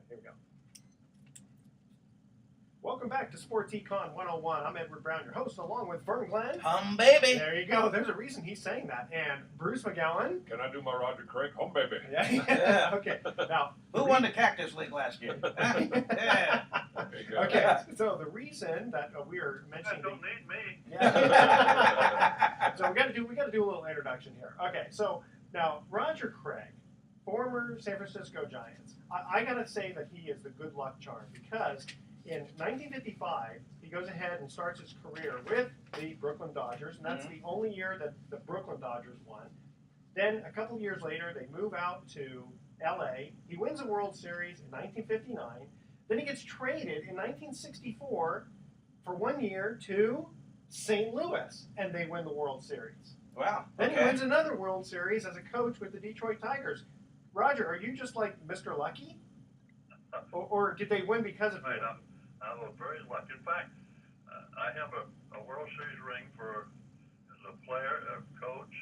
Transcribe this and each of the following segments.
Here we go. Welcome back to Sports Econ 101. I'm Edward Brown, your host, along with Vern Glenn. Baby. There you go. There's a reason he's saying that. And Bruce McGowan. Can I do my Roger Craig? Baby. Yeah. Okay. Now, who won the Cactus League last year? Yeah. Okay. So the reason that we are mentioning. Don't need me. Yeah. So we got to do a little introduction here. Okay. So now Roger Craig, former San Francisco Giants. I got to say that he is the good luck charm because in 1955 he goes ahead and starts his career with the Brooklyn Dodgers, and that's the only year that the Brooklyn Dodgers won. Then a couple years later, they move out to L.A. He wins a World Series in 1959. Then he gets traded in 1964 for 1 year to St. Louis, and they win the World Series. Wow. Then he wins another World Series as a coach with the Detroit Tigers. Roger, are you just like Mr. Lucky? Or did they win because of you? I'm very lucky. In fact, I have a World Series ring as a player, a coach,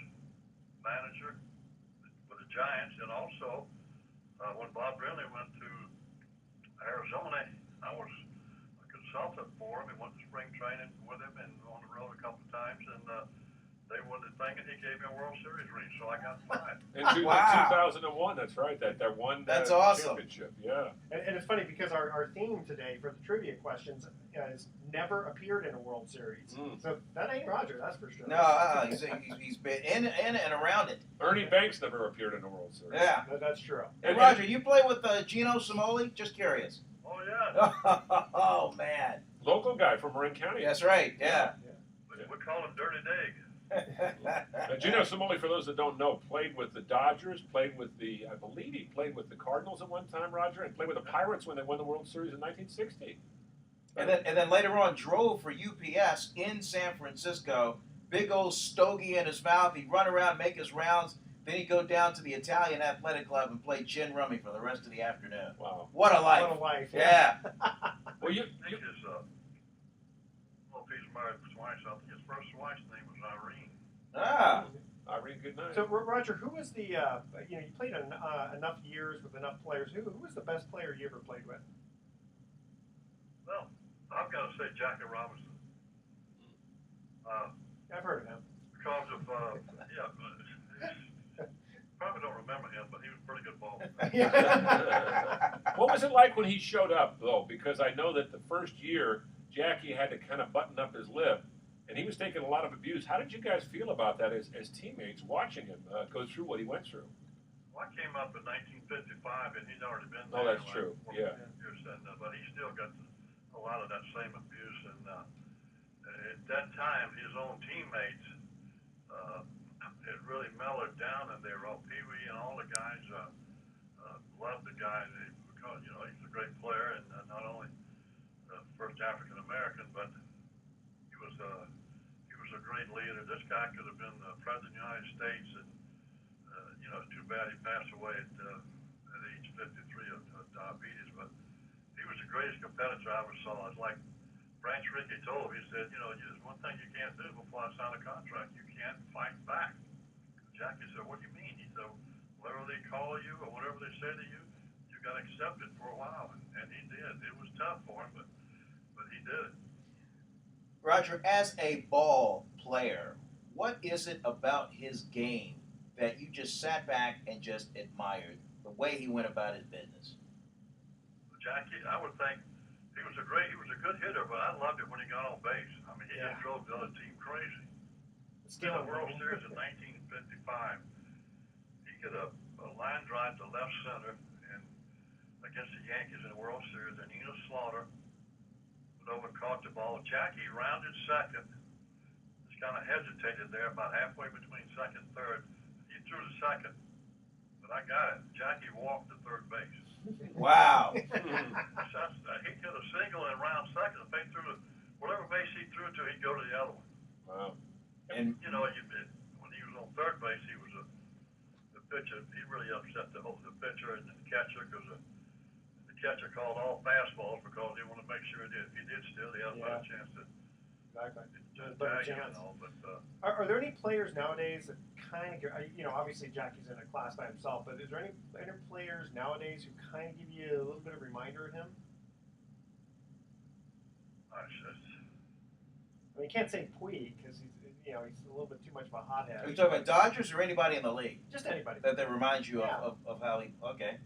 manager with the Giants, and also when Bob Brenly went to Arizona, I was a consultant for him. He went to spring training with him and on the road a couple of times, and they won the thing, and he gave me a World Series ring, so I got 5. In 2001, that's right. That won That's awesome. championship. Yeah. And it's funny because our theme today for the trivia questions is never appeared in a World Series. So that ain't Roger, that's for sure. No, he's been in and around it. Ernie Banks never appeared in a World Series. Yeah. That's true. And Roger, you play with Gino Simoli? Just curious. Oh, yeah. Oh, man. Local guy from Marin County. That's right, yeah. We call him Dirty Dig. Gino Simoli, for those that don't know, played with the Dodgers, I believe he played with the Cardinals at one time, Roger, and played with the Pirates when they won the World Series in 1960. And then later on drove for UPS in San Francisco. Big old stogie in his mouth. He'd run around, make his rounds. Then he'd go down to the Italian Athletic Club and play gin rummy for the rest of the afternoon. Wow. What a life. What a life. Yeah. Well, I think his, I don't know if he's married twice. I think his first wife's name was Irene. Ah. Irene, good night. So, Roger, who was the, you played enough years with enough players. Who was the best player you ever played with? Well, I've got to say Jackie Robinson. I've heard of him. Because of, probably don't remember him, but he was a pretty good ball. What was it like when he showed up, though? Because I know that the first year, Jackie had to kind of button up his lip, and he was taking a lot of abuse. How did you guys feel about that as teammates watching him go through what he went through? Well, I came up in 1955, and he'd already been Oh, there. that's true, yeah. Years, but he still got a lot of that same abuse. And at that time, his own teammates, it really mellowed down, and they were all Pee Wee and all the guys loved the guy because he's a great player, and not only the first African American, but he was a great leader. This guy could have been the president of the United States, and it's too bad he passed away at age 53 of diabetes. But he was the greatest competitor I ever saw. It's like Branch Rickey told him. He said, there's one thing you can't do before I sign a contract. You can't fight back. Jackie said, what do you mean? He said, whatever they call you or whatever they say to you, you got to accept it for a while. And he did. It was tough for him, but he did it. Roger, as a ball player, what is it about his game that you just sat back and just admired the way he went about his business? Jackie, I would think he was a good hitter, but I loved it when he got on base. I mean, he just drove the other team crazy. In the World Series in 1955, he got a line drive to left center and against the Yankees in the World Series, and Enos Slaughter went over and caught the ball. Jackie rounded second, just kind of hesitated there about halfway between second and third. He threw to second, but I got it. Jackie walked to third base. Wow. He hit a single and round second. If they threw to whatever base he threw to, he'd go to the other one. Wow. And when he was on third base, he was the pitcher. He really upset the pitcher and the catcher because the catcher called all fastballs because he wanted to make sure he did. If he did still, he had a better chance to Exactly. It's Better Italian chance. and all, but Are there any players nowadays that kind of, obviously Jackie's in a class by himself, but is there any players nowadays who kind of give you a little bit of reminder of him? I mean, you can't say Puig because he's a little bit too much of a hothead. Are you talking about Dodgers or anybody in the league? Just anybody. That reminds you Yeah. of how he, okay.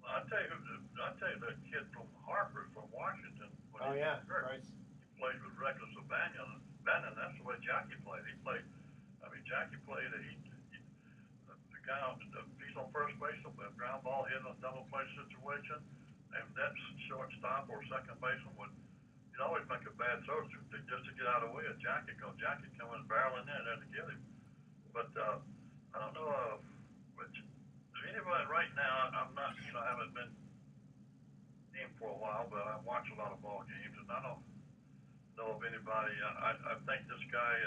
well, I'll tell you the kid from Harper, from Washington. When Oh he yeah, was hurt, right. He played with Reckless Abandon. That's the way Jackie played. Jackie played. The guy on he's on first base, a ground ball hit in a double play situation, and that shortstop or second baseman would always make a bad throw just to get out of the way of Jackie, because Jackie coming barreling in there to get him. But I don't know which anybody right now. I'm not. I haven't been in for a while, but I watch a lot of ball games, and I don't know of anybody. I think this guy.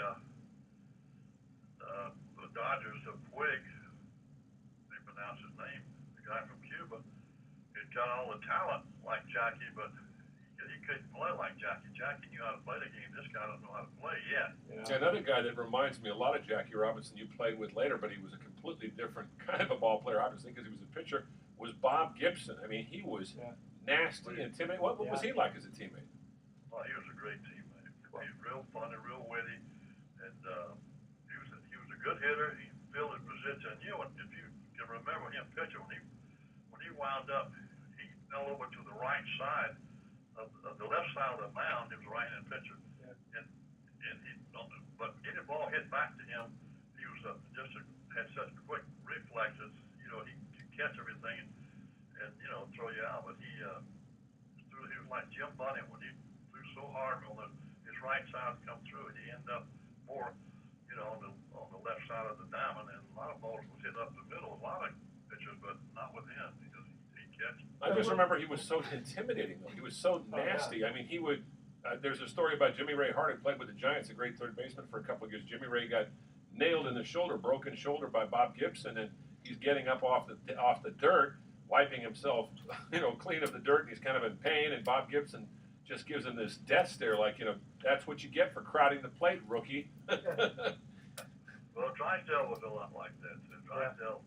The Dodgers of Puig, they pronounce his name, the guy from Cuba, he's got all the talent like Jackie, but he couldn't play like Jackie. Jackie knew how to play the game. This guy don't know how to play yet. Yeah, another guy that reminds me a lot of Jackie Robinson you played with later, but he was a completely different kind of a ball player, obviously, because he was a pitcher, was Bob Gibson. I mean, he was nasty, intimidating. What was he like as a teammate? Well, he was a great teammate. He was real funny, real witty, and he was a good hitter. He filled his position. If you can remember him pitching, when he wound up, he fell over to the right side of the left side of the mound. He was a right-handed pitcher, and but any ball hit back to him, he was had such quick reflexes. He could catch everything and throw you out. But he was like Jim Bunning when he threw so hard on his right side to come through, and he ended up more on the left side of the diamond, and a lot of balls was hit up the middle. A lot of pitchers, but not with him because he catches. I just remember he was so intimidating, though. He was so nasty. I mean, he would. There's a story about Jimmy Ray Hart, who played with the Giants, a great third baseman for a couple of years. Jimmy Ray got nailed in the shoulder, broken shoulder by Bob Gibson, and he's getting up off the dirt, wiping himself, clean of the dirt, and he's kind of in pain. And Bob Gibson just gives him this death stare, like, that's what you get for crowding the plate, rookie. Well, Drysdale was a lot like that too. Drysdale,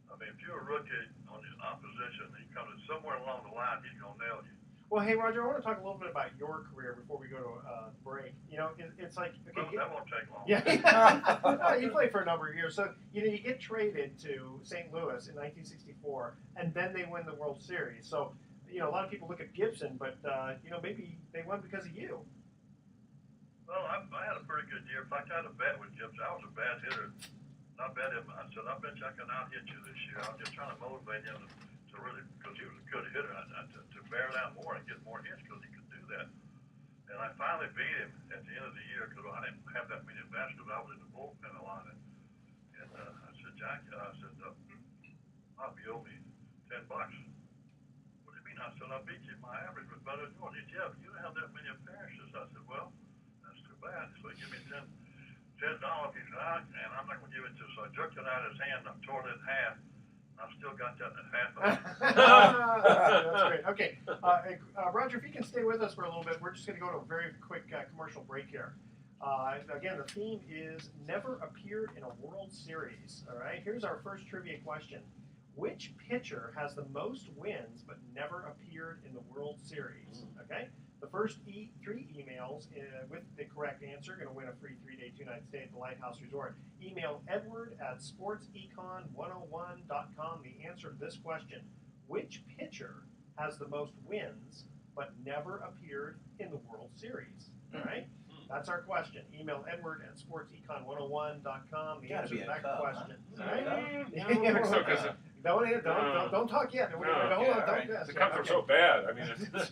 I mean, if you're a rookie on the opposition, he comes somewhere along the line, he's gonna nail you. Well, hey Roger, I want to talk a little bit about your career before we go to break. It's like okay, that won't take long. Yeah, you played for a number of years, so you get traded to St. Louis in 1964, and then they win the World Series. So a lot of people look at Gibson, but maybe they won because of you. Well, I had a pretty good year. In fact, I had a bet with Gibson. I was a bad hitter. I bet him. I said, I bet you I can out-hit you this year. I was just trying to motivate him to really, because he was a good hitter, to bear down more and get more hits because he could do that. And I finally beat him at the end of the year because I didn't have that many at-bats because I was in the bullpen a lot. And I said, Jack, you owe me $10. What do you mean? I said, I beat you. My average was better than yours. He said, yeah, but you don't have that many appearances. I said, well, that's too bad. So he gave me $10. He said, and I'm not going to give it to you. So I jerked it out of his hand and I tore it in half. I've still got that in half of it. That's great. Okay, Roger, if you can stay with us for a little bit, we're just going to go to a very quick commercial break here. Again, the theme is never appeared in a World Series. All right, here's our first trivia question. Which pitcher has the most wins but never appeared in the World Series? Okay, the first three emails with the correct answer are going to win a free 3-day, 2-night stay at the Lighthouse Resort. Email edward@sportsecon101.com the answer to this question. Which pitcher has the most wins but never appeared in the World Series? All right, that's our question. Email edward@sportsecon101.com the answer to that question. Huh? Right? I don't think so, 'cause Don't talk yet. Hold on, don't guess. the Cubs are so bad. I mean,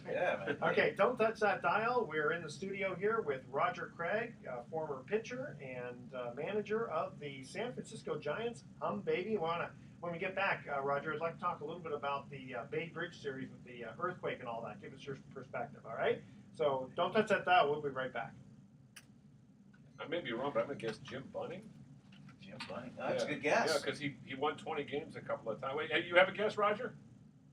Yeah, man. Okay, don't touch that dial. We're in the studio here with Roger Craig, former pitcher and manager of the San Francisco Giants. Baby. When we get back, Roger, I'd like to talk a little bit about the Bay Bridge series with the earthquake and all that. Give us your perspective, all right? So don't touch that dial. We'll be right back. I may be wrong, but I'm going to guess Jim Bunning. Jim Bunning. That's a good guess. Yeah, because he won 20 games a couple of times. Wait, you have a guess, Roger?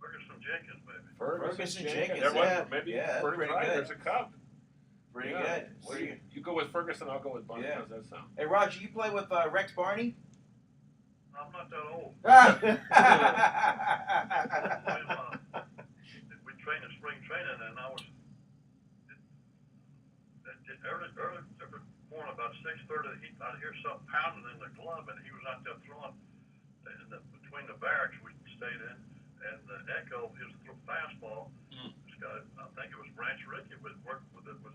Ferguson Jenkins, baby. Ferguson Jenkins, There yeah. maybe Yeah, Ferguson, pretty right. good. There's a Cub. Pretty Yeah. good. What do you go with Ferguson, I'll go with Bunny. Yeah. How's that sound? Hey, Roger, you play with Rex Barney? I'm not that old. We trained in spring training, and I was early every morning about 6:30. I'd hear something pounding in the glove, and he was out there throwing between the barracks we stayed in, and the echo his fastball. This guy, I think it was Branch Rickey, was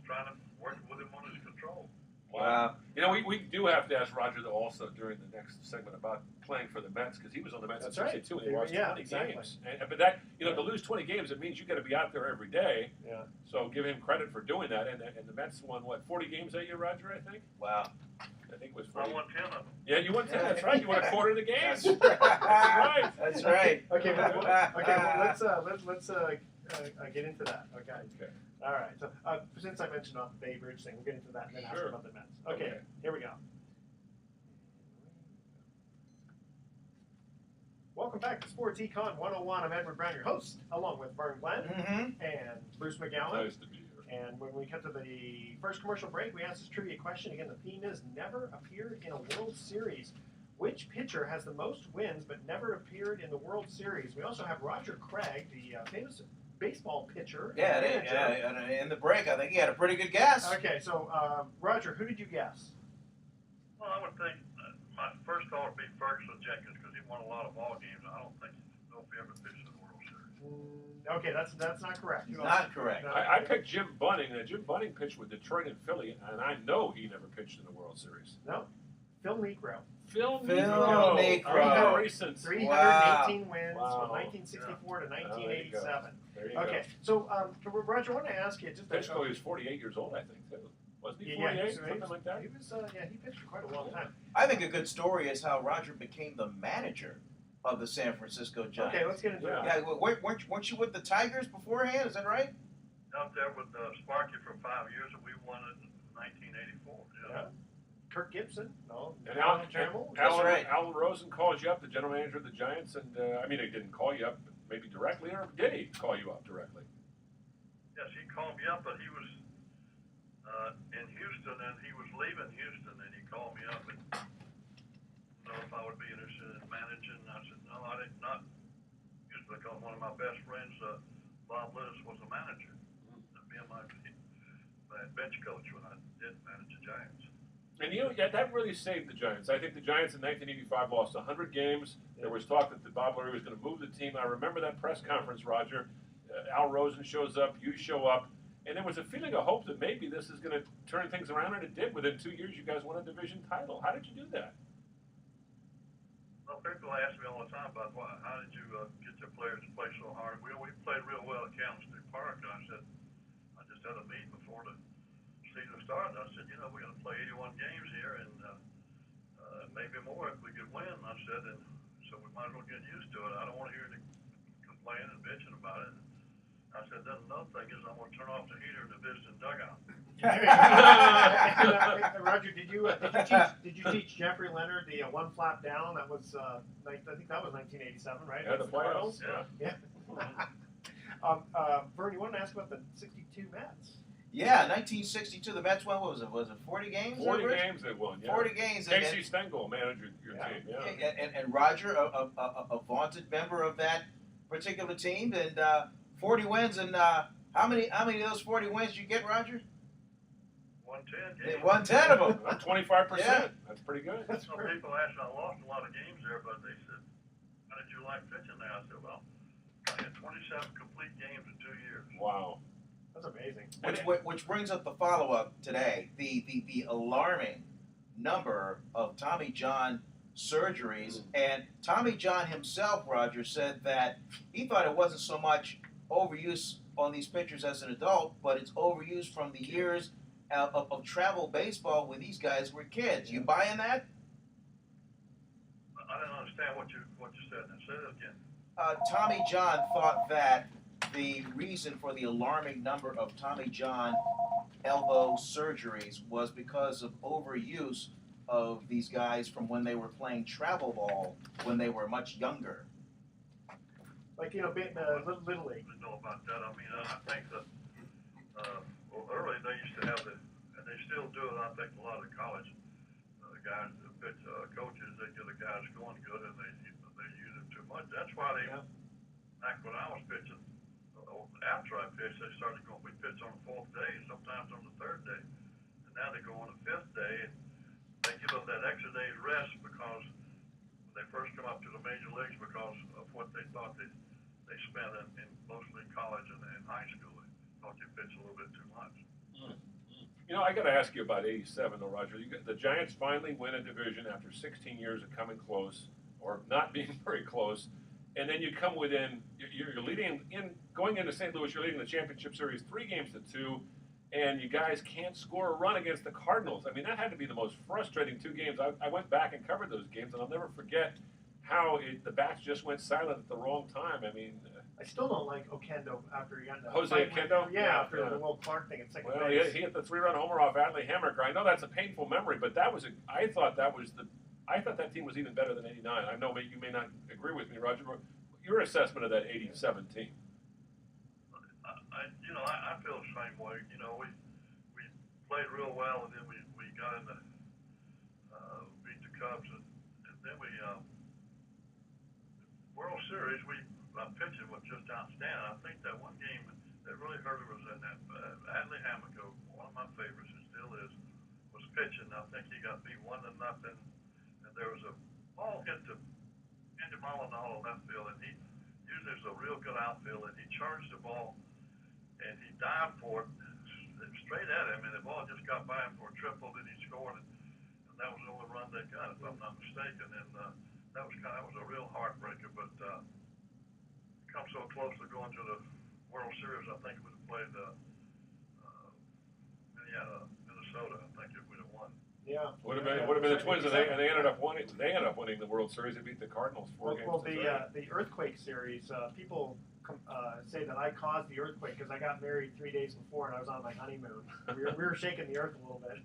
trying to work with him on his control. Wow. You know, we do have to ask Roger, though, also during the next segment about playing for the Mets, because he was on the Mets That's in right. 62 and he lost 20 exactly. games. But that, to lose 20 games, it means you got to be out there every day. Yeah. So give him credit for doing that. And the Mets won, 40 games that year, Roger, I think? Wow. I think it was I 40. won 10 of them. Yeah, you won 10. That's right. You won a quarter of the games. That's right. That's right. Okay, well, let's get into that. Okay. All right. So since I mentioned about the Babe Ruth thing, we'll get into that and then ask Sure. about the Mets. Okay, here we go. Welcome back to Sports Econ 101. I'm Edward Brown, your host, along with Vern Glenn and Bruce McGowan. Nice to be here. And when we cut to the first commercial break, we asked this trivia question. Again, the theme is never appeared in a World Series. Which pitcher has the most wins but never appeared in the World Series? We also have Roger Craig, the famous baseball pitcher. In the break, I think he had a pretty good guess. Okay, so Roger, who did you guess? Well, I would think my first thought would be Ferguson Jenkins because he won a lot of ball games. I don't think he ever pitched in the World Series. Okay, that's not correct. It's not correct. No. I picked Jim Bunning. Jim Bunning pitched with Detroit and Philly, and I know he never pitched in the World Series. No, Phil Negro. Phil Negro. Negro. Recent. 318 wins Wow. from 1964 to 1987. There you Okay, so Roger, I want to ask you just. go. Pitched till he was 48 years old, I think, too. Wasn't he Yeah, 48? so Something like that? He was, he pitched for quite a long time. I think a good story is how Roger became the manager of the San Francisco Giants. Okay, let's get into Yeah. that. Yeah, weren't you with the Tigers beforehand? Is that right? Out there with Sparky for 5 years, and we won it in 1984. Yeah. Kirk Gibson, no, And Alan Trammell. That's right. Alan Rosen calls you up, the general manager of the Giants, and I mean, he didn't call you up maybe directly, or did he call you up directly? Yes, he called me up, but he was in Houston, and he was leaving Houston, and he called me up and if I would be interested in managing. I said, no, I did not. Just because one of my best friends, Bob Lewis, was a manager. Being my bench coach when I did manage the Giants. And that really saved the Giants. I think the Giants in 1985 lost 100 games. There was talk that Bob Lewis was going to move the team. I remember that press conference, Roger. Al Rosen shows up, you show up, and there was a feeling of hope that maybe this is going to turn things around, and it did. Within 2 years, you guys won a division title. How did you do that? Well, people ask me all the time about how did you get your players to play so hard. We played real well at Campbell State Park, and I said, I just had a meeting before the season started. I said, we're going to play 81 games here, and maybe more if we could win. I said, and so we might as well get used to it. I don't want to hear any complaining and bitching about it. I said, then another thing is I'm going to turn off the heater in the visiting dugout. Roger, did you teach Jeffrey Leonard the one flap down? That was I think that was 1987, right? Yeah, the playoffs. Yeah. Vern, you wanted to ask about the '62 Mets? Yeah, 1962. The Mets won. What was it? Was it 40 games? 40 games they won. Yeah. 40 games. Casey Stengel managed your team. Yeah. And Roger, a vaunted member of that particular team, and 40 wins. And how many of those 40 wins did you get, Roger? 110 games. 110 of them. 25%. Yeah. That's pretty good. Some people asked, I lost a lot of games there, but they said, how did you like pitching there? I said, well, I had 27 complete games in 2 years. Wow. That's amazing. Which brings up the follow-up today, the alarming number of Tommy John surgeries. And Tommy John himself, Roger, said that he thought it wasn't so much overuse on these pitchers as an adult, but it's overuse from the years of travel baseball when these guys were kids. You buying that? I didn't understand what you said. Now, say that again. Tommy John thought that the reason for the alarming number of Tommy John elbow surgeries was because of overuse of these guys from when they were playing travel ball when they were much younger. Like Little League. I didn't know about that. I mean, I think that early they used to have the pitch. They started going. We pitch on the fourth day, and sometimes on the third day, and now they go on the fifth day, and they give them that extra day's rest because when they first come up to the major leagues, because of what they thought they spent in mostly college and high school. They thought you pitched a little bit too much. You know, I got to ask you about '87, though, Roger. The Giants finally win a division after 16 years of coming close or not being very close, and then you come within. You're leading going into St. Louis. You're leading the championship series 3-2, and you guys can't score a run against the Cardinals. I mean, that had to be the most frustrating 2 games. I went back and covered those games, and I'll never forget how the bats just went silent at the wrong time. I mean, I still don't like Oquendo after he got in the Jose fight with- Oquendo? Yeah, after Yeah. the Will Clark thing at second well, base. he hit the 3-run homer off Adley Hammaker. I know that's a painful memory, but I thought that team was even better than '89. I know you may not agree with me, Roger, but your assessment of that '87 team. I feel the same way. We played real well, and then we got in the beat the Cubs, and then we World Series. Pitching was just outstanding. I think that one game that really hurt us was in that Adley Hammaker, one of my favorites, and still is, was pitching. I think he got beat 1-0, and there was a ball hit to Andy Molinaro in left field, and he usually is a real good outfield, and he charged the ball, and he dived for it straight at him, and the ball just got by him for a triple, then he scored it, and that was the only run they got, if I'm not mistaken, and that was a real heartbreaker, but come so close to going to the World Series. I think we'd have played Minnesota. I think if we'd have won. Yeah. Would have been the Twins, and they ended up winning. They ended up winning the World Series. They beat the Cardinals 4 games. Well, the earthquake series, people say that I caused the earthquake because I got married 3 days before and I was on my honeymoon. We were shaking the earth a little bit.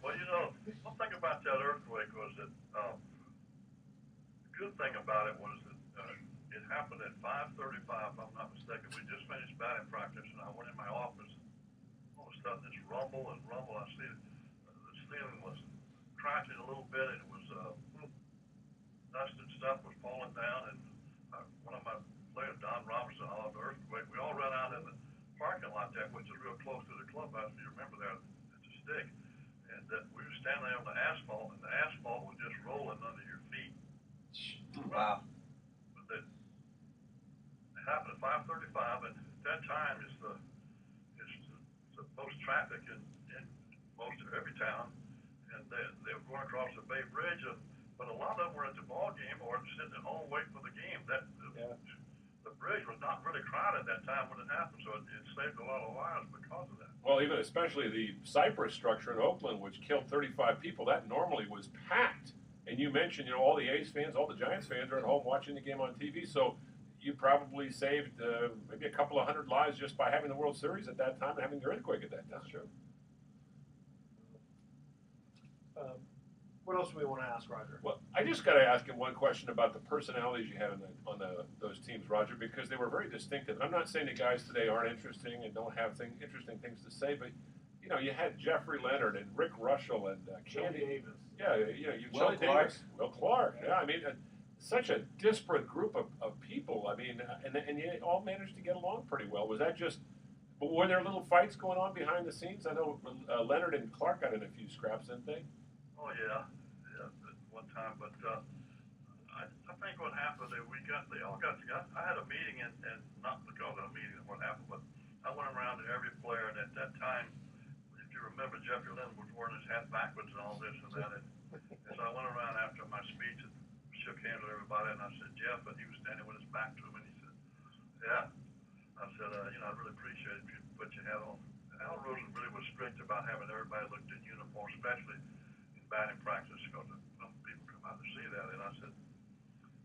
Well, one thing about that earthquake was that the good thing about it was that it happened at 5:35, if I'm not mistaken. We just finished batting practice, and I went in my office. All of a sudden, this rumble and rumble. I see the ceiling was cracking a little bit, and it was dust and stuff was falling down. And one of my players, Don Robertson, all of the earthquake. We all ran out in the parking lot there, which is real close to the clubhouse. If you remember there, it's a stick. And we were standing there on the asphalt, and the asphalt was just rolling under your feet. Wow. But it happened at 5:35, and at that time it's the most traffic in most of every town, and they were going across the Bay Bridge, but a lot of them were at the ball game or sitting at home waiting for the game. The bridge was not really crowded at that time when it happened, so it saved a lot of lives because of that. Well, even especially the Cypress structure in Oakland, which killed 35 people, that normally was packed. And you mentioned, all the A's fans, all the Giants fans are at home watching the game on TV. So you probably saved maybe a couple of hundred lives just by having the World Series at that time and having the earthquake at that time. That's true. What else do we want to ask, Roger? Well, I just got to ask him one question about the personalities you had on those teams, Roger, because they were very distinctive. I'm not saying the guys today aren't interesting and don't have interesting things to say, but you had Jeffrey Leonard and Rick Russell and Candy Davis. Yeah, Will Clark. Will Clark. Yeah, I mean, such a disparate group of people. I mean, and you all managed to get along pretty well. Was that just? Were there little fights going on behind the scenes? I know Leonard and Clark got in a few scraps, didn't they? Oh yeah, at one time. But I think what happened is they all got together. I had a meeting, and not because of a meeting of what happened, but I went around to every player, and at that time, if you remember, Jeffrey Leonard was wearing his hat backwards and all this and that. And so I went around after my speech and shook hands with everybody, and I said, Jeff, and he was standing with his back to him, and he said, yeah. I said, I'd really appreciate it if you put your hat on. And Al Rosen really was strict about having everybody looked in uniform, especially in batting practice, because people come out to see that. And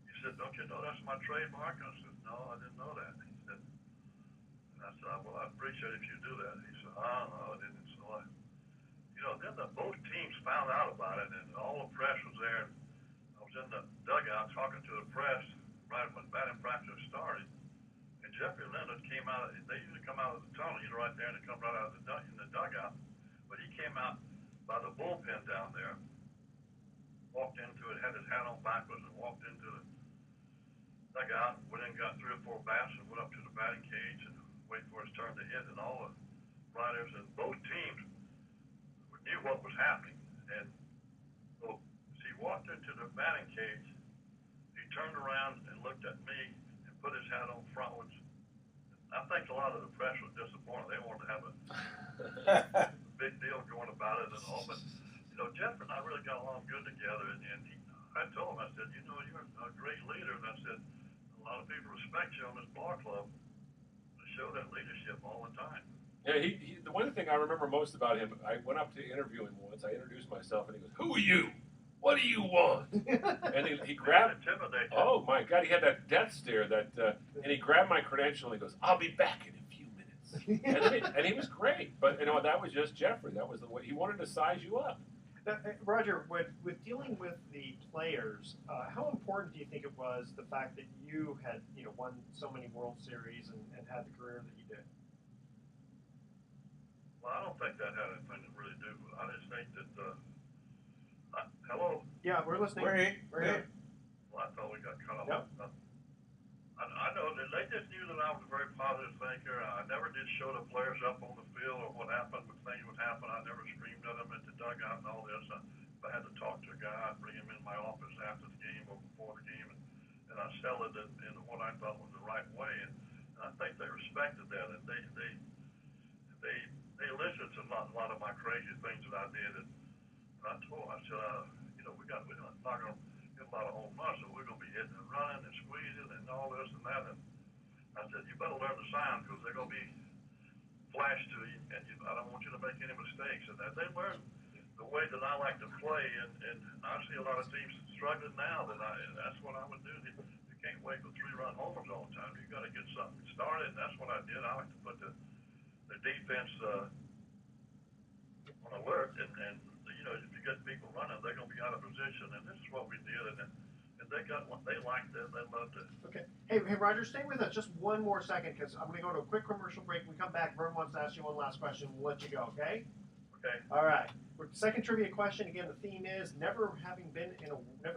he said, don't you know that's my trademark? I said, no, I didn't know that. He said, and I said, well, I'd appreciate it if you do that. He said, oh, no, I didn't. So then both teams found out about it, and all the press was there. I was in the dugout talking to the press right when batting practice started. And Jeffrey Leonard came out. They usually come out of the tunnel, right there, and they come right out of in the dugout. But he came out by the bullpen down there, walked into it, had his hat on backwards, and walked into dug out, went in, got 3 or 4 bats, and went up to the batting cage and wait for his turn to hit. And all the writers and both teams knew what was happening. And so as he walked into the batting cage, he turned around and looked at me and put his hat on frontwards. I think a lot of the press was disappointed. They wanted to have a big deal going about it and all. But, Jeff and I really got along good together. And I told him, I said, you're a great leader. And I said, a lot of people respect you on this ball club to show that leadership all the time. Yeah, the one thing I remember most about him, I went up to interview him once. I introduced myself, and he goes, "Who are you? What do you want?" And he grabbed. Intimidating. Oh my God, he had that death stare. And he grabbed my credential, and he goes, "I'll be back in a few minutes." And he was great, but that was just Jeffrey. That was the way he wanted to size you up. Now, Roger, with dealing with the players, how important do you think it was the fact that you had won so many World Series and had the career that you did? Well, I don't think that had anything to really do with it. I just think that, hello? Yeah, we're listening. We're here. We're here. Well, I thought we got cut off. Yep. I know that they just knew that I was a very positive thinker. I never did show the players up on the field or what happened when things would happen. I never screamed at them at the dugout and all this. If I had to talk to a guy, I'd bring him in my office after the game or before the game, and I sell it in what I thought was the right way. And I think they respected that, and they listened to a lot of my crazy things that I did. And I told them, I said, we're not going to hit a lot of home runs, so we're going to be hitting and running and squeezing and all this and that. And I said, you better learn the signs because they're going to be flashed to you, and I don't want you to make any mistakes. And they learned the way that I like to play, and I see a lot of teams struggling now. That's what I would do. You can't wait for 3-run homers all the time. You got to get something started, and that's what I did. I like to put the defense on alert, and if you get people running, they're going to be out of position, and this is what we did, and they liked it, they loved it. Okay. Hey, Roger, stay with us just one more second because I'm going to go to a quick commercial break. When we come back, Vern wants to ask you one last question. We'll let you go, okay? Okay. All right. Second trivia question. Again, the theme is never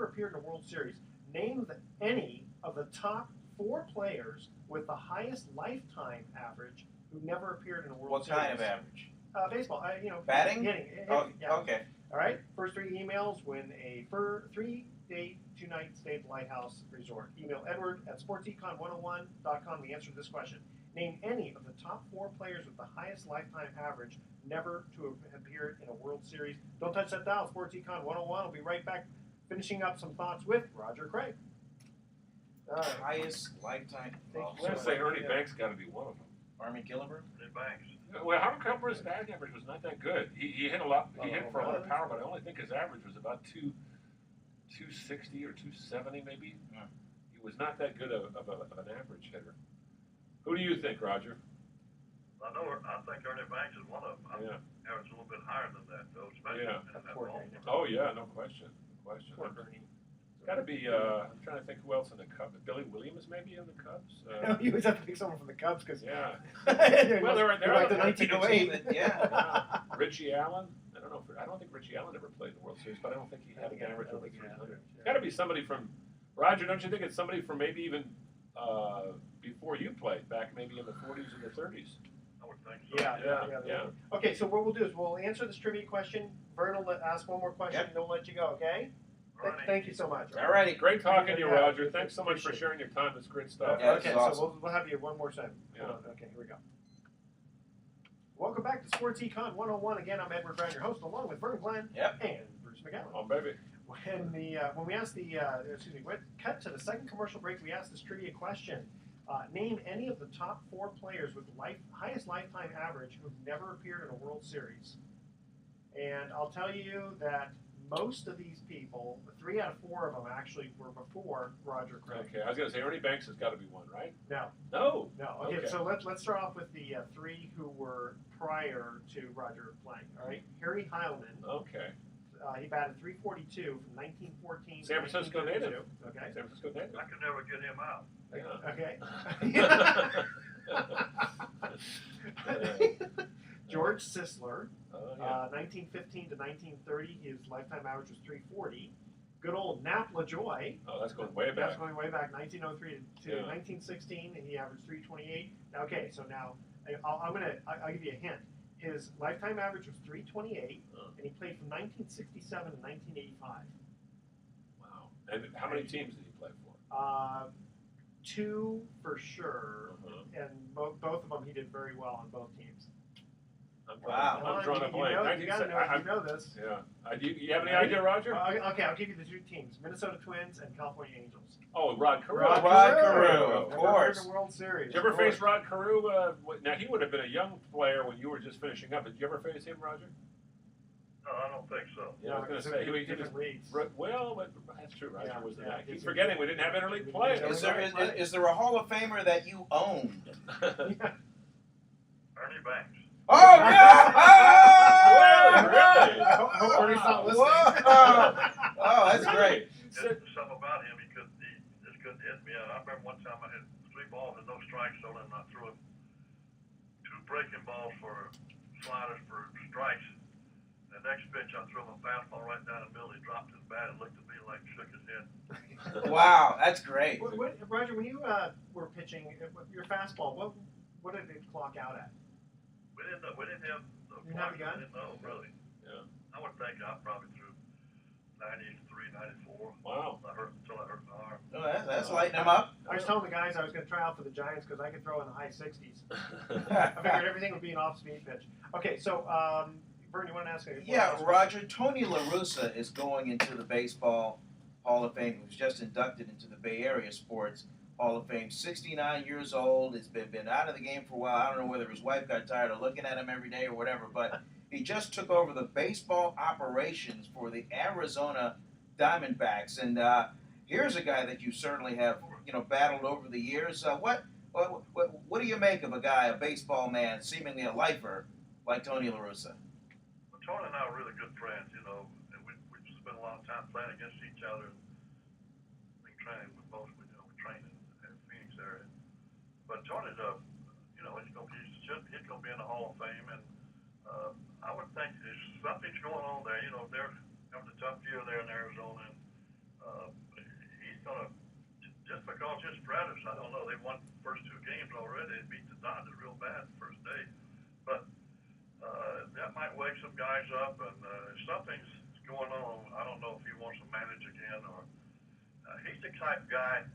appeared in a World Series. Name any of the top 4 players with the highest lifetime average who never appeared in a World What Series. kind of average? Baseball. Batting? Hitting. Oh, Yeah. okay. All right. First 3 emails win a 3-day, 2-night stay at the Lighthouse Resort. Email Edward at sportsecon101.com the answer to this question. Name any of the top 4 players with the highest lifetime average never to have appeared in a World Series. Don't touch that dial. Sports Econ 101 will be right back, finishing up some thoughts with Roger Craig. All right. Highest lifetime. Thank I'm going to say Ernie Banks got to be one of them. Army Gillibrand? Banks. Well, how come his batting average was not that good? He hit a lot. He hit for a lot of power, but I only think his average was about 260 or 270 maybe. Yeah. He was not that good of an average hitter. Who do you think, Roger? I think Ernie Banks is one of them. Yeah. Average a little bit higher than that, though, especially Yeah. in that Poor ball. guy. Oh yeah, no question. No question. Poor Bernie. It's got to be. I'm trying to think who else in the Cubs. Billy Williams maybe in the Cubs. You always have to pick someone from the Cubs because Yeah. well, they're like the a 1908. Yeah. Richie Allen. I don't think Richie Allen ever played in the World Series, but I don't think he had an average over 300. It's got to be somebody from. Roger, don't you think it's somebody from maybe even before you played, back maybe in the 40s and the 30s? I would think so. Yeah. Okay, so what we'll do is we'll answer this trivia question. Vern will ask one more question, Yep. and then we'll let you go, okay? Alrighty. Thank you so much. All righty, great talking to you, Yeah, Roger. Thanks so much for appreciate it. sharing your time. That's great stuff. Yeah, Okay, this is awesome. so we'll have you one more time. Yeah. Hold on. Okay, here we go. Welcome back to Sports Econ 101. Again, I'm Edward Brown, your host, along with Vern Glenn Yep. and Bruce McGowan. Oh, baby. When we asked cut to the second commercial break, we asked this trivia question. Name any of the top 4 players with highest lifetime average who've never appeared in a World Series. And I'll tell you that most of these people, 3 out of 4 of them actually were before Roger Craig. Okay, I was going to say Ernie Banks has got to be one, right? No. No. Okay, Okay. so let's start off with the 3 who were prior to Roger playing. All right, Harry Heilman. Okay. He batted .342 from 1914 San to Francisco 1932. native. Okay. San Francisco native. I could never get him out. Okay. George Sisler, Oh, yeah. 1915 to 1930, his lifetime average was .340. good old Nap LaJoy. Oh, that's going way That's back. going way back, 1903 to Yeah. 1916, and he averaged 328. Okay, so now I'll give you a hint. His lifetime average was 328, and he played from 1967 to 1985. Wow. And how many teams did he play for? 2 for sure, Uh-huh. and both of them he did very well on both teams. Wow. I'm drawing a blank. You gotta know, you know this. Yeah. You have any idea, Roger? Okay, I'll give you the 2 teams: Minnesota Twins and California Angels. Oh, Rod Carew. Rod Carew, of course. The World Series. Did you ever of course. face Rod Carew? Now, he would have been a young player when you were just finishing up. Did you ever face him, Roger? No, I don't think so. Yeah, I was going to say. He was different leagues. Well, but that's true. Roger Yeah, was the yeah, guy. Keep it's- forgetting we didn't have interleague play. Is there a Hall of Famer that you owned? Ernie Banks. Oh, yeah! Really? I hope Ernie's not listening. Whoa. Oh, that's great. There's something about him. He just couldn't hit me. I remember one time I had 3 balls and no strikes on him, and I threw him 2 breaking balls for sliders for strikes. The next pitch, I threw him a fastball right down the middle. He dropped his bat and looked at me like shook his head. Wow, that's great. Roger, when you were pitching your fastball, what did it clock out at? We didn't have the You didn't have the gun? We didn't know really. Yeah. I would think I probably threw 93, 94. Wow. Until I hurt my arm. Oh, that's lighting him up. I was telling the guys I was going to try out for the Giants because I could throw in the high 60s. I figured everything would be an off-speed pitch. Okay, so Vern, you want to ask me? Yeah, Roger, Tony La Russa is going into the Baseball Hall of Fame. He was just inducted into the Bay Area Sports Hall of Fame. 69 years old. He's been out of the game for a while. I don't know whether his wife got tired of looking at him every day or whatever, but he just took over the baseball operations for the Arizona Diamondbacks. And here's a guy that you certainly have, battled over the years. What do you make of a baseball man, seemingly a lifer like Tony La Russa? Well, Tony and I are really good friends, and we spend a lot of time playing against each other. And training with both, we train in Phoenix area. But Tony's he's going to be in the Hall of Fame, and I would think something's going on there. They're having a tough year there in Arizona, and he's going to, just because his strategy, I don't know, they won the first 2 games already. They beat the Dodgers real bad the first day, but that might wake some guys up, and something's going on. I don't know if he wants to manage again, or he's the type of guy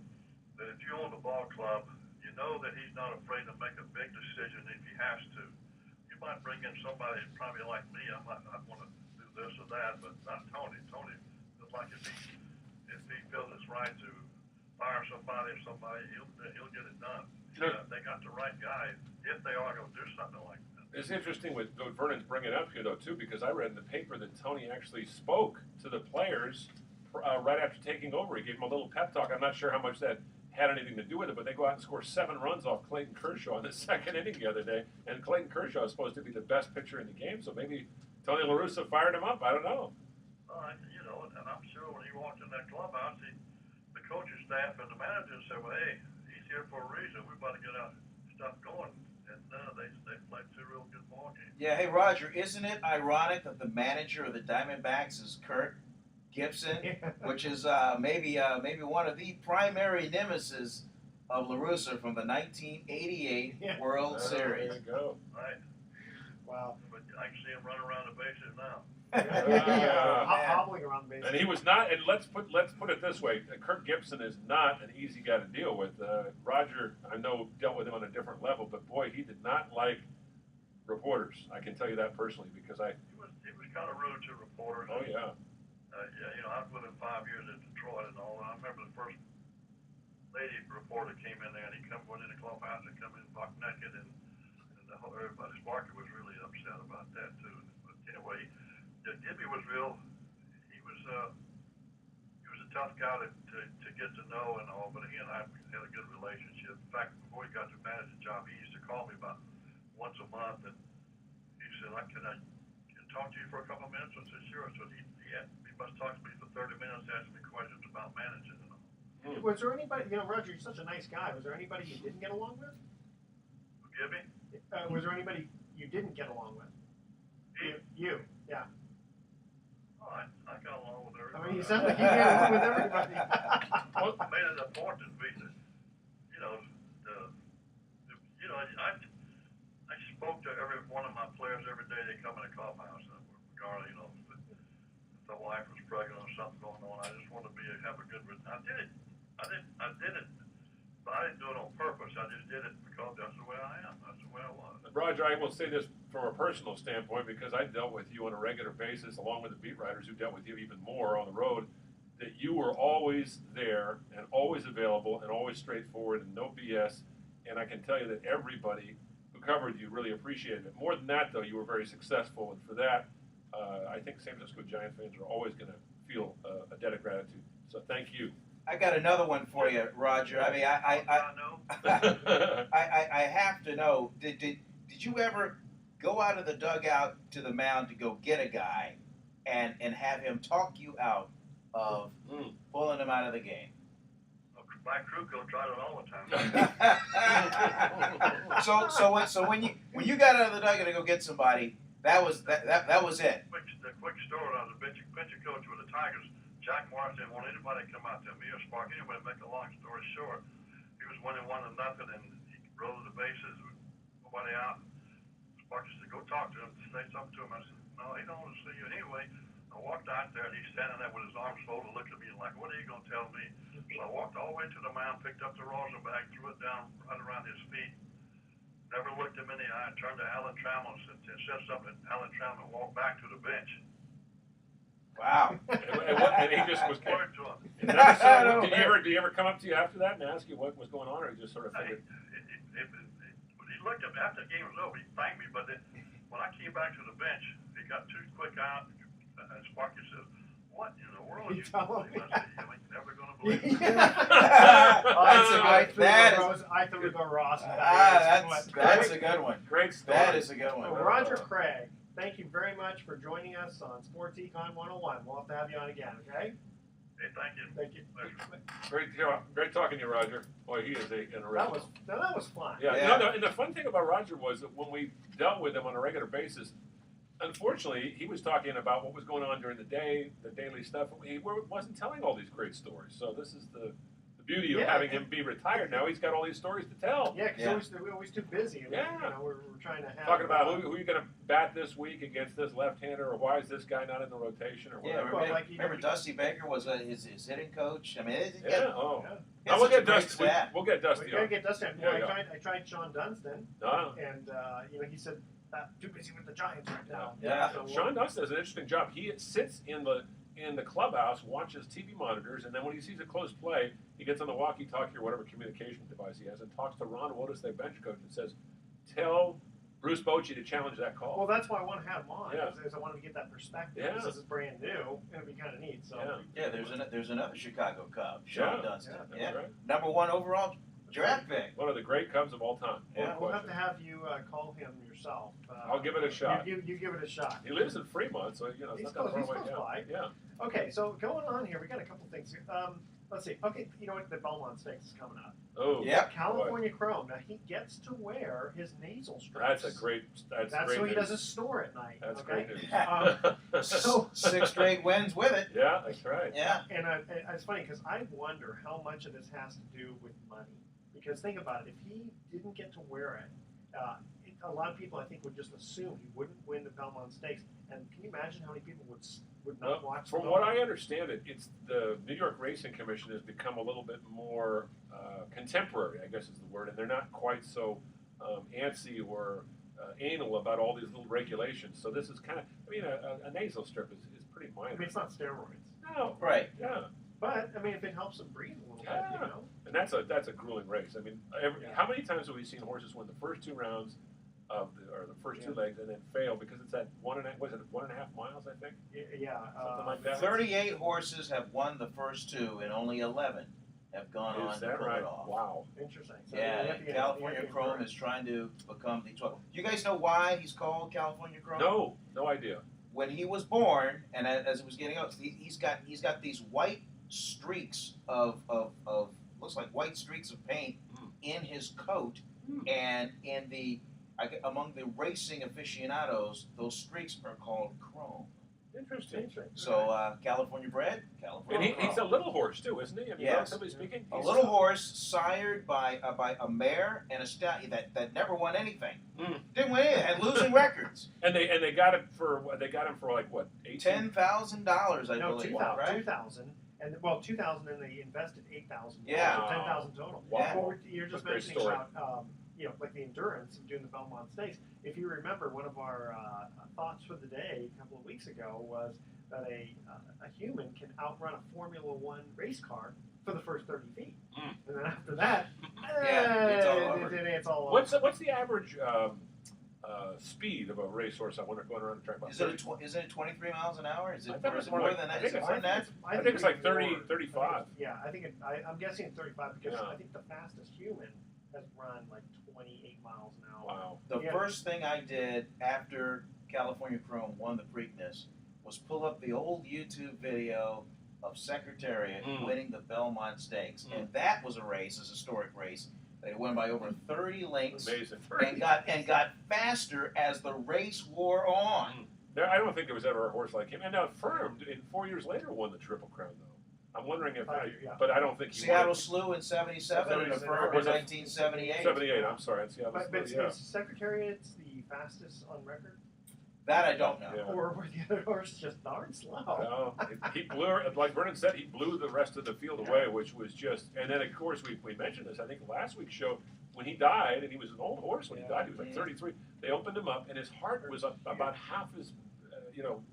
that if you own the ball club, you know that he's not afraid to make a big decision if he has to. You might bring in somebody probably like me. I might not want to do this or that, but not Tony. Tony feels like if he feels it's right to fire somebody, he'll get it done. They got the right guy if they are going to do something like that. It's interesting what Vernon's bringing up here, though, too, because I read in the paper that Tony actually spoke to the players right after taking over. He gave them a little pep talk. I'm not sure how much that had anything to do with it, but they go out and score 7 runs off Clayton Kershaw in the second inning the other day, and Clayton Kershaw is supposed to be the best pitcher in the game, so maybe Tony La Russa fired him up. I don't know. And I'm sure when he walked in that clubhouse, the coaching staff and the manager said, well, hey, he's here for a reason. We're about to get our stuff going. And they played 2 real good ball games. Yeah, hey, Roger, isn't it ironic that the manager of the Diamondbacks is Kirk Gibson, which is maybe one of the primary nemesis of La Russa from the 1988 World Series. There you go. Right. Wow. But I can see him running around the bases now. Hobbling around the base. And he was not. And let's put it this way: Kirk Gibson is not an easy guy to deal with. Roger, I know, dealt with him on a different level, but boy, he did not like reporters. I can tell you that personally because He was kind of rude to reporters. Oh yeah. I was with him 5 years at Detroit and all. And I remember the first lady reporter came in there, and he went in the clubhouse and come in buck naked, and everybody, Sparky was really upset about that too. But anyway, Gibby was real. He was a tough guy to get to know and all. But he and I had a good relationship. In fact, before he got the manager job, he used to call me about once a month, and he said, "Can I talk to you for a couple of minutes?" I said, "Sure." So he must talk to me for 30 minutes, asking me questions about managing and all. Was there anybody, Roger, you're such a nice guy. Was there anybody you didn't get along with? Gibby? Was there anybody you didn't get along with? He? You, yeah. Oh, I got along with I everybody. mean, you sound like you get along with everybody. I made it a point to be, you know, I spoke to every one of my players every day they come in the clubhouse, regardless, if the wife was pregnant or something going on. I just wanted to have a good. I did it. I did it, but I didn't do it on purpose. I just did it because that's the way I am. That's the way I was. Roger, I will say this from a personal standpoint because I dealt with you on a regular basis, along with the beat writers who dealt with you even more on the road. That you were always there and always available and always straightforward and no BS. And I can tell you that everybody who covered you really appreciated it. More than that, though, you were very successful, and for that, I think San Francisco Giant fans are always going to feel a debt of gratitude. So thank you. I got another one for you, Roger. I mean, I know. I have to know. Did you ever go out of the dugout to the mound to go get a guy, and have him talk you out of pulling him out of the game? My crew tried it all the time. So when you got out of the dugout to go get somebody, that was it. The quick story: I was a pitching coach with the Tigers. Jack Morris didn't want anybody to come out to me or Spark. Anyway, to make a long story short, he was winning 1-0, and he rolled the bases with nobody out. Sparky said, "Go talk to him, say something to him." I said, "No, he don't want to see you anyway." I walked out there, and he's standing there with his arms folded, looked at me like, "What are you going to tell me?" So I walked all the way to the mound, picked up the rosin bag, threw it down right around his feet. Never looked him in the eye. Turned to Alan Trammell and said something. Alan Trammell walked back to the bench. Wow. And he just was. Word to him. Did he ever come up to you after that and ask you what was going on, or he just sort of figured? He looked at me after the game was over. He thanked me, but then when I came back to the bench, he got too quick out. And Sparky says, "What in the world are you doing?" I said, "You ain't never going to believe it." I threw to go Ross. That's a good one. Great story. That is a good one. Well, Roger Craig, thank you very much for joining us on Sports Econ 101. We'll have to have you on again, okay? Hey, thank you. Thank you. Great talking to you, Roger. Boy, he is an original. That was fun. Yeah. Yeah. No, and the fun thing about Roger was that when we dealt with him on a regular basis, unfortunately, he was talking about what was going on during the day, the daily stuff. He wasn't telling all these great stories. So this is the beauty of having him be retired now. He's got all these stories to tell. Yeah, because we're always too busy. We're trying to have... Talking about who are you going to bat this week against this left-hander, or why is this guy not in the rotation, or Yeah, whatever. remember Dusty Baker was his hitting coach? I mean, We'll get great Dusty. stat. We'll get Dusty. We gotta get Dusty. Yeah, I tried Sean Dunston, and he said, "Too busy with the Giants right now." Yeah. So Sean Dunston does an interesting job. He sits in the clubhouse, watches TV monitors, and then when he sees a close play, he gets on the walkie-talkie or whatever communication device he has and talks to Ron Wotus, their bench coach, and says, "Tell Bruce Bochy to challenge that call." Well, that's why I want to have him on. Yeah. Is I want to get that perspective. Yeah. This is brand new, and it'd be kind of neat. So There's another Chicago Cub, Sean Dunston. That's right. Number 1 overall draft pick. One of the great Cubs of all time. Yeah. we'll have to have you call him yourself. I'll give it a shot. You give it a shot. He lives in Fremont, so it's He's not that far close away. by. Yeah. Okay, so going on here, we got a couple things. Let's see. Okay, you know what? The Belmont Stakes is coming up. Oh. Yep. California Chrome. Now he gets to wear his nasal strips. That's great. That's so great he news. doesn't snore at night. That's okay? great news. So 6 straight wins with it. Yeah, that's right. Yeah. And it's funny because I wonder how much of this has to do with money. Because think about it, if he didn't get to wear it, a lot of people I think would just assume he wouldn't win the Belmont Stakes. And can you imagine how many people would not watch? From what I understand, it's the New York Racing Commission has become a little bit more contemporary, I guess is the word, and they're not quite so antsy or anal about all these little regulations. So this is kind of, a nasal strip is pretty minor. It's not steroids. No. Right. Yeah. But if it helps him breathe a little bit, And that's a grueling race. How many times have we seen horses win the first 2 rounds of the first 2 legs and then fail because it's at 1.5 miles, I think? Yeah. Something like that. 38 horses have won the first 2, and only 11 have gone on to pull right? it off. Wow. Interesting. So California Chrome is trying to become the 12. Do you guys know why he's called California Chrome? No idea. When he was born, and as it was getting out, he's got these white streaks of looks like white streaks of paint in his coat, and among the racing aficionados, those streaks are called chrome. Interesting. So California bred, California. And he's a little horse too, isn't he? I mean, Yes. relatively speaking, A he's little horse sired by a mare and a stallion that never won anything. Mm. Didn't win anything. Had losing records. And they got him for like what, $10,000, I No, believe. 2,000. Right? 2,000. And well, 2,000, and they invested 8,000. Yeah. So 10,000 total. Wow. Well, you're just That's a great mentioning story. about like the endurance of doing the Belmont Stakes. If you remember, one of our thoughts for the day a couple of weeks ago was that a human can outrun a Formula One race car for the first 30 feet, and then after that, it's all over. It's all What's the average speed of a racehorse? I wonder going around the track. About Isn't it 23 miles an hour? Is it, I thought it or was is it more more like- than I that? think Is it it's more than that? I think it's like 30, 35. Yeah, I'm guessing it's 35 because Yeah. I think the fastest human has run like 28 miles an hour. Wow. The Yeah. first thing I did after California Chrome won the Preakness was pull up the old YouTube video of Secretariat winning the Belmont Stakes. And that was a race, a historic race. They won by over 30 lengths Amazing. and got faster as the race wore on. I don't think there was ever a horse like him. And now Firm, 4 years later, won the Triple Crown, though. I'm wondering if, Yeah. but I don't think he Seattle won. Slew in 77 and the firm Was in it- 1978. 78, I'm sorry. That's Seattle. But Yeah. is Secretariat's the fastest on record? That I don't know. Yeah. Or were the other horses just darn slow? No, he blew, like Vernon said, he blew the rest of the field away, which was just, and then of course we mentioned this, I think last week's show, when he died, and he was an old horse when he died, he was like 33, they opened him up, and his heart was about half as,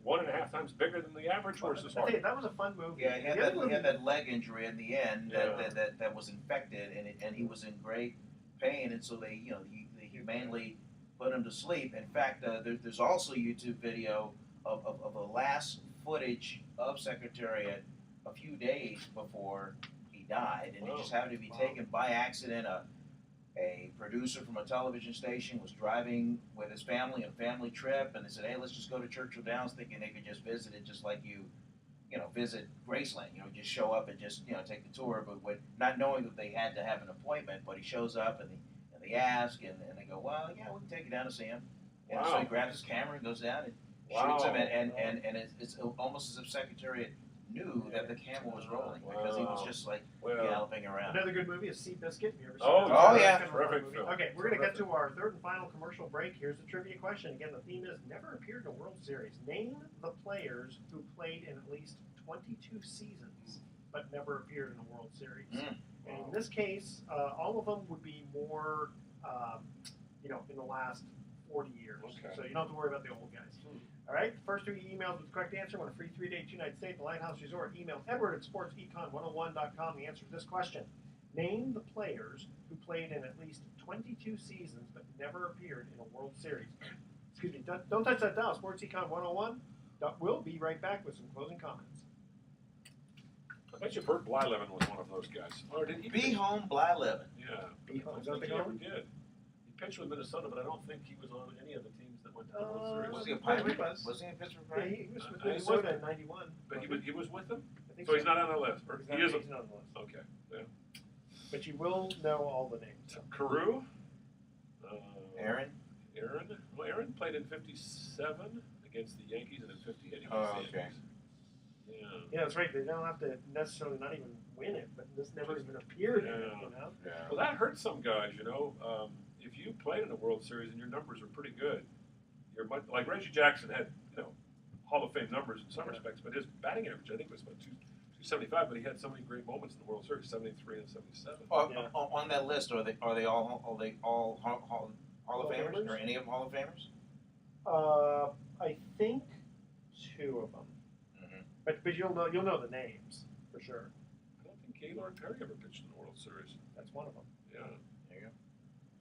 1.5 times bigger than the average horse's I heart. think that was a fun movie. Yeah, he had that leg injury in the end Yeah. that was infected, and he was in great pain, and so they humanely put him to sleep. In fact, there's also a YouTube video of the last footage of Secretariat a few days before he died, and it just happened to be taken by accident. A producer from a television station was driving with his family on a family trip, and they said, "Hey, let's just go to Churchill Downs," thinking they could just visit it just like you visit Graceland. Just show up and just take the tour, but not knowing that they had to have an appointment. But he shows up and they ask, and they go, "Well, yeah, we can take you down to see him." And so he grabs his camera and goes down and shoots him, and it's almost as if Secretariat knew that the camera was rolling because he was just like galloping around. Another good movie is Seabiscuit. Have you ever seen Oh, that? oh, yeah. That's kind of a fun Terrific movie. film. Okay, we're going to get to our third and final commercial break. Here's the trivia question. Again, the theme is never appeared in a World Series. Name the players who played in at least 22 seasons but never appeared in a World Series. And in this case, all of them would be more, in the last 40 years. Okay. So you don't have to worry about the old guys. All right, first 3 emails with the correct answer. Want a free 3-day 2-night stay at the Lighthouse Resort. Email Edward@sportsecon101.com. The answer to this question. Name the players who played in at least 22 seasons but never appeared in a World Series. Excuse me, don't touch that dial. Sports Econ 101. We'll be right back with some closing comments. I bet you Bert Blyleven was one of those guys. Or did he? Be home, Blyleven. Yeah. Be home. I Is don't that the think he ever goal? did. He pitched with Minnesota, but I don't think he was on any of the teams that went to the World Series. Was he a Yeah, Pirate? he was. Was he in Pittsburgh? Yeah, he was with I- I Minnesota was- in 91. But he was with them? I think So he's not on the list. Or He's he not, is. he's not on the list. Okay. Yeah. But you will know all the names. Carew. Aaron? Well, Aaron played in 57 against the Yankees and in 58 against Oh, the okay. Yankees. Yeah. Yeah, that's right. They don't have to necessarily not even win it, but this never even appeared in it, Yeah. Well, that hurts some guys, If you played in the World Series and your numbers are pretty good, you're much, like Reggie Jackson had, Hall of Fame numbers in some respects, but his batting average, I think, was about 275, but he had so many great moments in the World Series, 73 and 77. On that list, are they all Hall of Famers, or any of them Hall of Famers? I think 2 of them, but you'll know the names for sure. I don't think Gaylord Perry ever pitched in the World Series. That's one of them. Yeah. There you go.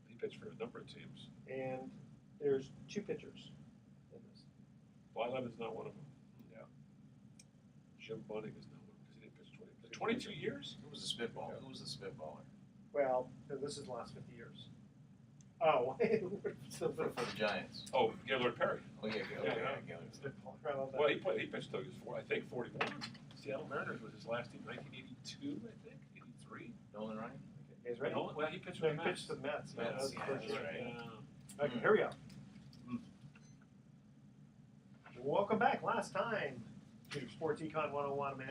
He pitched for a number of teams. And there's 2 pitchers in this. Blyleven's not one of them. Yeah. Jim Bunning is not one because he didn't pitch 22 years? Who was the spitballer? Who was the spitballer? Well, this is the last 50 years. Oh, For the Giants. Oh, Gaylord Perry. Oh, yeah. Well, he pitched till he was 41. Seattle Mariners was his last team, 1982, I think, 83. Nolan Ryan? You guys ready? Well, he pitched No, with he the pitched the Mets. Mets, that was the yeah, first that's year. right. Yeah. Okay, here we go. Welcome back. Last time to Sports Econ 101.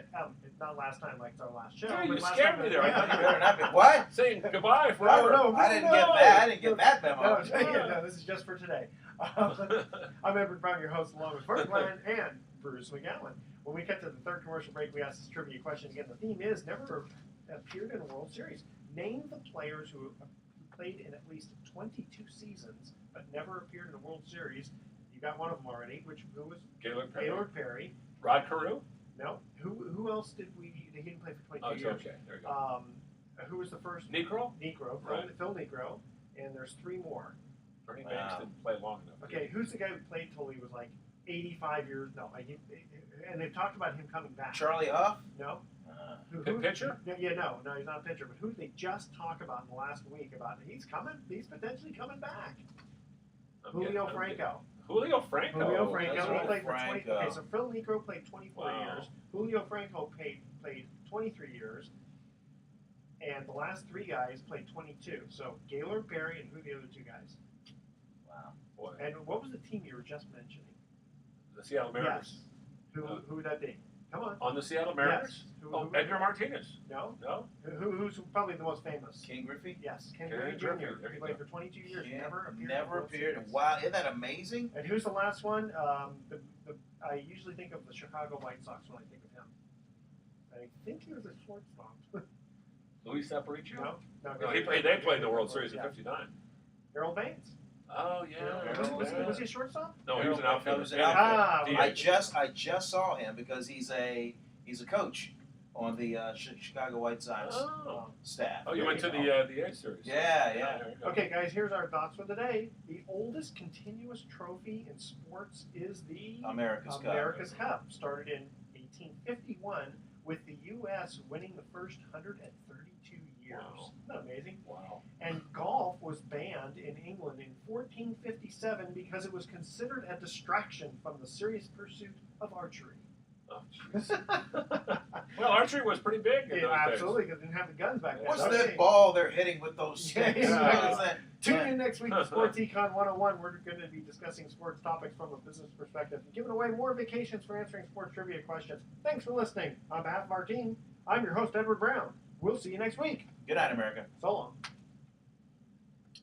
Not last time, like it's our last show. Yeah, but you last scared time- me there. I thought You better not be. What? Saying goodbye forever. No, I didn't get that. I didn't get that memo. No, this is just for today. I'm Edward Brown, your host, along with Bert Glenn and Bruce McGowan. When we cut to the third commercial break, we asked this trivia question again. The theme is never appeared in a World Series. Name the players who played in at least 22 seasons but never appeared in a World Series. You got one of them already. Who was Gaylord Perry. Gaylord Perry? Rod Carew? No. Who else did we? He didn't play for 22 Oh, it's years. okay. There you go. Who was the first? Negro? Negro. Right. Phil Negro. And there's three more. Bernie Wow. Banks didn't play long enough. Okay, who's the guy who played till he was like 85 years? No, and they've talked about him coming back. Charlie Huff? No. Pitcher? No, no, he's not a pitcher. But who did they just talk about in the last week about he's coming? He's potentially coming back. Julio Franco. Julio Franco. Julio Franco. That's He right, played for 20. Franco. Okay, so Phil Negro played 24 Wow. years. Julio Franco played 23 years. And the last three guys played 22. So Gaylord Perry and who are the other two guys? Wow. Boy. And what was the team you were just mentioning? The Seattle Mariners. Yes. Who would that be? Come on. On the Seattle Mariners? Yes. Oh, Edgar Martinez. No. No? Who's probably the most famous? King Griffey? Yes, Ken Ken Griffey Griffey, Jr. there He you played go. for 22 years. Yeah, Never appeared. in never the World appeared. Series. Wow, isn't that amazing? And who's the last one? I usually think of the Chicago White Sox when I think of him. I think he was a shortstop. Luis Aparicio? No, No, they played in the World Series in Yeah. '59. Harold Baines. Oh, yeah. Was he a shortstop? No, he was an No, outfielder. he was an outfielder. I just saw him because he's a coach on the Chicago White Sox Oh. staff. Oh, you went to the Edge series. Yeah. There you go. Okay, guys, here's our thoughts for the day. The oldest continuous trophy in sports is the America's Cup. America's Cup. Started in 1851 with the U.S. winning the first 132 years. Wow. Isn't that amazing? Wow. And golf was banned in England in 1457 because it was considered a distraction from the serious pursuit of archery. Oh, jeez. Well, archery was pretty big in those Absolutely, because they didn't have the guns back then. What's Okay. that ball they're hitting with those sticks? Yeah. What is that? Tune in next week to Sports Econ 101. We're going to be discussing sports topics from a business perspective and giving away more vacations for answering sports trivia questions. Thanks for listening. On behalf of our team, I'm your host, Edward Brown. We'll see you next week. Good night, America. So long.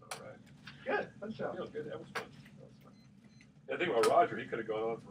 All right. Good. Fun show. Yeah, good. That was fun. The thing about Roger, he could have gone on for